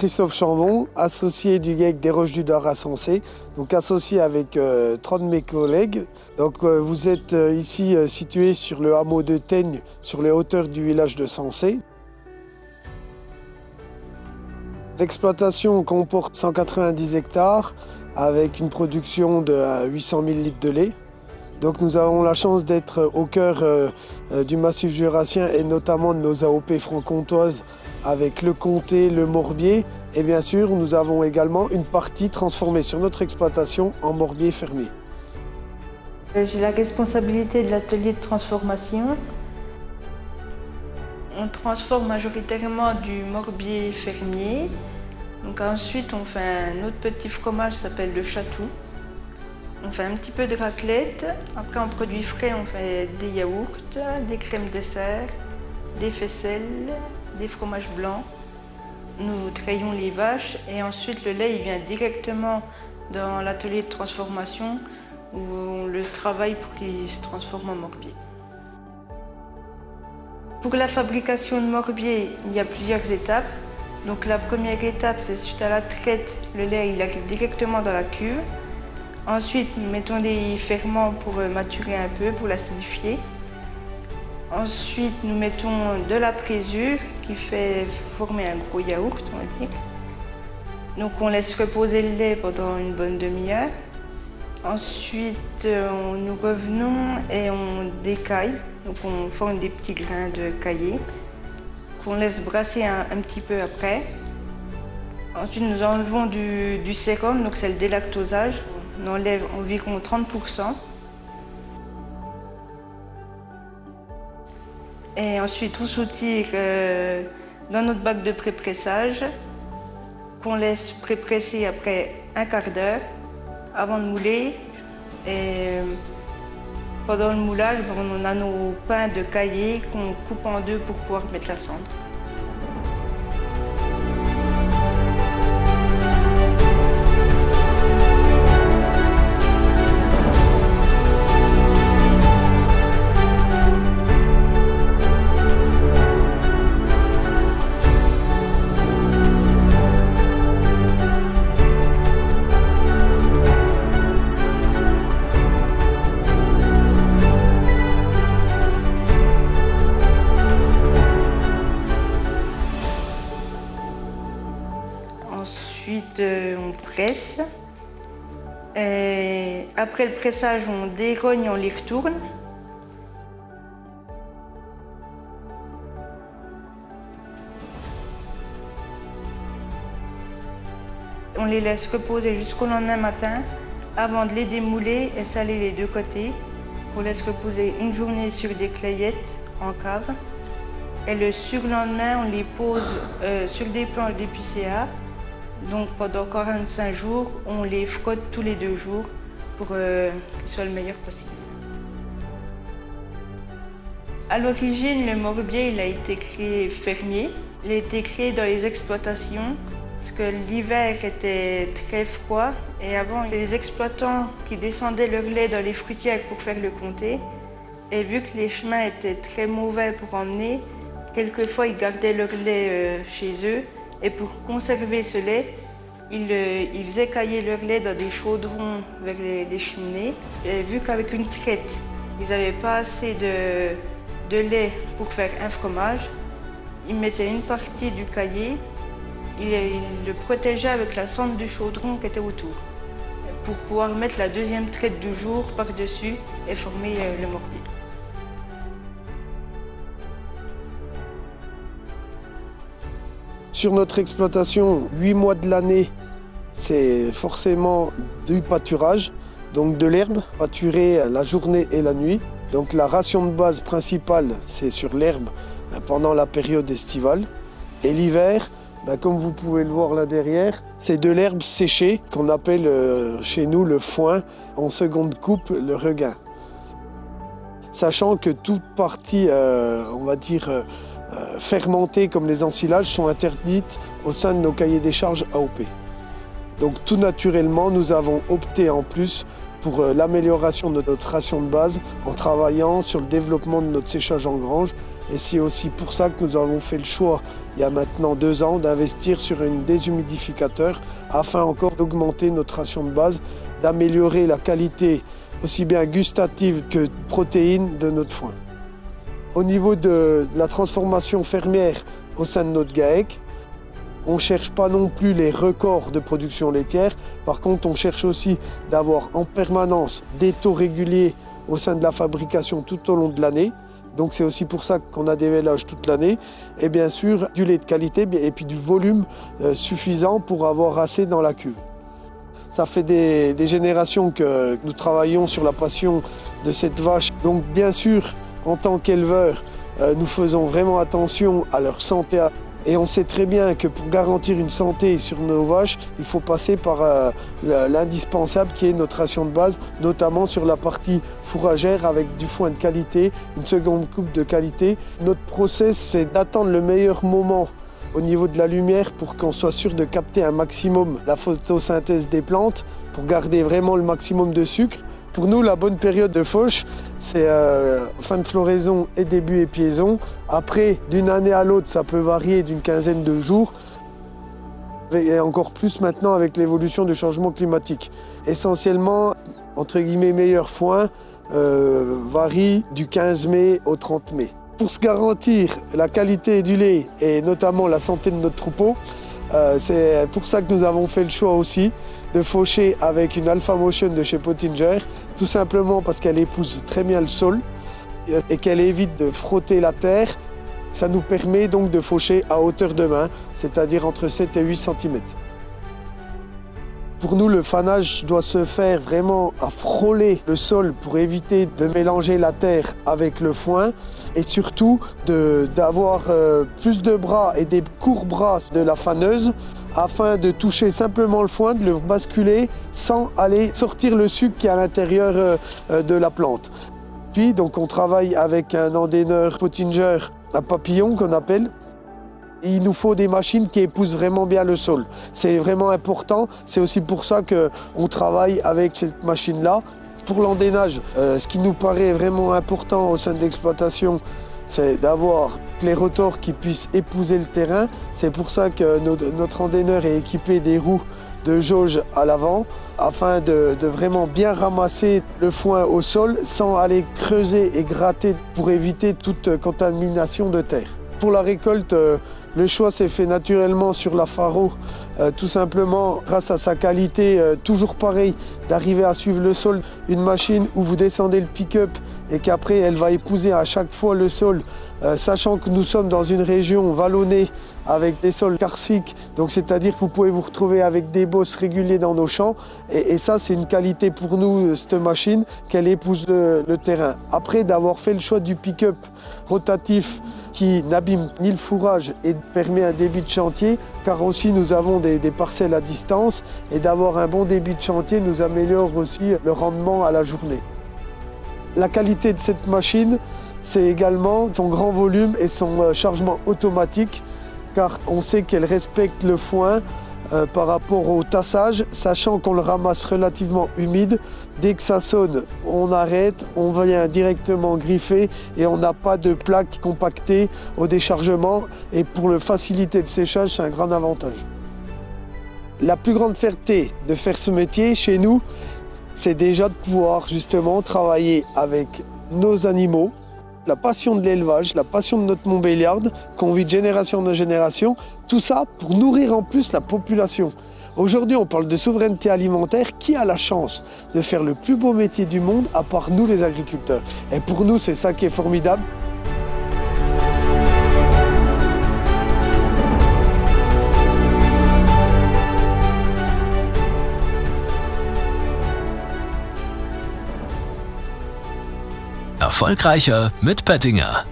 Christophe Chambon, associé du GIEC des Roches du Dard à Sensé, donc associé avec 30 de mes collègues. Donc vous êtes ici situé sur le hameau de Teigne, sur les hauteurs du village de Sensé. L'exploitation comporte 190 hectares avec une production de 800 000 litres de lait. Donc nous avons la chance d'être au cœur du massif jurassien et notamment de nos AOP franc-comtoises avec le comté, le morbier. Et bien sûr, nous avons également une partie transformée sur notre exploitation en morbier fermier. J'ai la responsabilité de l'atelier de transformation. On transforme majoritairement du morbier fermier. Donc ensuite, on fait un autre petit fromage qui s'appelle le chatou. On fait un petit peu de raclette. Après, en produits frais, on fait des yaourts, des crèmes dessert, des faisselles, des fromages blancs. Nous trayons les vaches et ensuite le lait il vient directement dans l'atelier de transformation où on le travaille pour qu'il se transforme en morbier. Pour la fabrication de morbier, il y a plusieurs étapes. Donc la première étape, c'est suite à la traite, le lait il arrive directement dans la cuve. Ensuite, nous mettons des ferments pour maturer un peu, pour l'acidifier. Ensuite, nous mettons de la présure qui fait former un gros yaourt, on va dire. Donc on laisse reposer le lait pendant une bonne demi-heure. Ensuite, nous revenons et on décaille. Donc on forme des petits grains de caillé qu'on laisse brasser un petit peu après. Ensuite, nous enlevons du sérum, donc c'est le délactosage. On enlève environ 30%. Et ensuite, on soutire dans notre bac de pré-pressage qu'on laisse pré-presser après un quart d'heure avant de mouler. Et pendant le moulage, on a nos pains de caillé qu'on coupe en deux pour pouvoir mettre la cendre. Ensuite, on presse. Et après le pressage, on dérogne et on les retourne. On les laisse reposer jusqu'au lendemain matin avant de les démouler et saler les deux côtés. On laisse reposer une journée sur des clayettes en cave. Et le surlendemain, on les pose sur des planches d'épicéa. Donc pendant 45 jours, on les frotte tous les 2 jours pour qu'ils soient le meilleur possible. À l'origine, le morbier il a été créé fermier. Il a été créé dans les exploitations parce que l'hiver était très froid et avant, il y avait des exploitants qui descendaient leur lait dans les fruitières pour faire le comté. Et vu que les chemins étaient très mauvais pour emmener, quelquefois ils gardaient leur lait chez eux. Et pour conserver ce lait, ils faisaient cailler leur lait dans des chaudrons vers les cheminées. Et vu qu'avec une traite, ils n'avaient pas assez de lait pour faire un fromage, ils mettaient une partie du caillé, ils le protégeaient avec la cendre du chaudron qui était autour, pour pouvoir mettre la deuxième traite du jour par-dessus et former le morbier. Sur notre exploitation, 8 mois de l'année, c'est forcément du pâturage, donc de l'herbe, pâturée la journée et la nuit. Donc la ration de base principale, c'est sur l'herbe pendant la période estivale. Et l'hiver, comme vous pouvez le voir là derrière, c'est de l'herbe séchée qu'on appelle chez nous le foin, en seconde coupe le regain. Sachant que toute partie, on va dire, fermentées comme les ensilages sont interdites au sein de nos cahiers des charges AOP. Donc tout naturellement, nous avons opté en plus pour l'amélioration de notre ration de base en travaillant sur le développement de notre séchage en grange Et c'est aussi pour ça que nous avons fait le choix, il y a maintenant 2 ans, d'investir sur un déshumidificateur afin encore d'augmenter notre ration de base, d'améliorer la qualité aussi bien gustative que protéine de notre foin. Au niveau de la transformation fermière au sein de notre GAEC, on ne cherche pas non plus les records de production laitière. Par contre, on cherche aussi d'avoir en permanence des taux réguliers au sein de la fabrication tout au long de l'année. Donc c'est aussi pour ça qu'on a des vélages toute l'année. Et bien sûr, du lait de qualité et puis du volume suffisant pour avoir assez dans la cuve. Ça fait des générations que nous travaillons sur la passion de cette vache. Donc bien sûr, en tant qu'éleveur, nous faisons vraiment attention à leur santé. Et on sait très bien que pour garantir une santé sur nos vaches, il faut passer par l'indispensable qui est notre ration de base, notamment sur la partie fourragère avec du foin de qualité, une seconde coupe de qualité. Notre process, c'est d'attendre le meilleur moment au niveau de la lumière pour qu'on soit sûr de capter un maximum la photosynthèse des plantes pour garder vraiment le maximum de sucre. Pour nous, la bonne période de fauche, c'est fin de floraison et début épiaison. Après, d'une année à l'autre, ça peut varier d'une quinzaine de jours. Et encore plus maintenant avec l'évolution du changement climatique. Essentiellement, entre guillemets, meilleur foin varie du 15 mai au 30 mai. Pour se garantir la qualité du lait et notamment la santé de notre troupeau, c'est pour ça que nous avons fait le choix aussi de faucher avec une Alpha Motion de chez Pottinger, tout simplement parce qu'elle épouse très bien le sol et qu'elle évite de frotter la terre. Ça nous permet donc de faucher à hauteur de main, c'est-à-dire entre 7 et 8 cm. Pour nous, le fanage doit se faire vraiment à frôler le sol pour éviter de mélanger la terre avec le foin et surtout d'avoir plus de bras et des courts bras de la faneuse afin de toucher simplement le foin, de le basculer sans aller sortir le sucre qui est à l'intérieur de la plante. Puis donc on travaille avec un endaineur Pottinger à papillon qu'on appelle. Il nous faut des machines qui épousent vraiment bien le sol. C'est vraiment important. C'est aussi pour ça qu'on travaille avec cette machine-là. Pour l'endainage, ce qui nous paraît vraiment important au sein de l'exploitation, c'est d'avoir les rotors qui puissent épouser le terrain. C'est pour ça que notre endaineur est équipé des roues de jauge à l'avant afin de vraiment bien ramasser le foin au sol sans aller creuser et gratter pour éviter toute contamination de terre. Pour la récolte, le choix s'est fait naturellement sur la Faro, tout simplement grâce à sa qualité, toujours pareil, d'arriver à suivre le sol. Une machine où vous descendez le pick-up et qu'après elle va épouser à chaque fois le sol, sachant que nous sommes dans une région vallonnée avec des sols karstiques, donc c'est-à-dire que vous pouvez vous retrouver avec des bosses réguliers dans nos champs et ça c'est une qualité pour nous, cette machine, qu'elle épouse le terrain. Après d'avoir fait le choix du pick-up rotatif qui n'abîme ni le fourrage et permet un débit de chantier, car aussi nous avons des parcelles à distance et d'avoir un bon débit de chantier nous améliore aussi le rendement à la journée. La qualité de cette machine, c'est également son grand volume et son chargement automatique, car on sait qu'elle respecte le foin par rapport au tassage, sachant qu'on le ramasse relativement humide. Dès que ça sonne, on arrête, on vient directement griffer et on n'a pas de plaques compactées au déchargement. Et pour le faciliter le séchage, c'est un grand avantage. La plus grande fierté de faire ce métier chez nous, c'est déjà de pouvoir justement travailler avec nos animaux. La passion de l'élevage, la passion de notre Montbéliarde, qu'on vit de génération en génération, tout ça pour nourrir en plus la population. Aujourd'hui, on parle de souveraineté alimentaire. Qui a la chance de faire le plus beau métier du monde à part nous les agriculteurs? Et pour nous, c'est ça qui est formidable. Erfolgreicher mit Pettinger.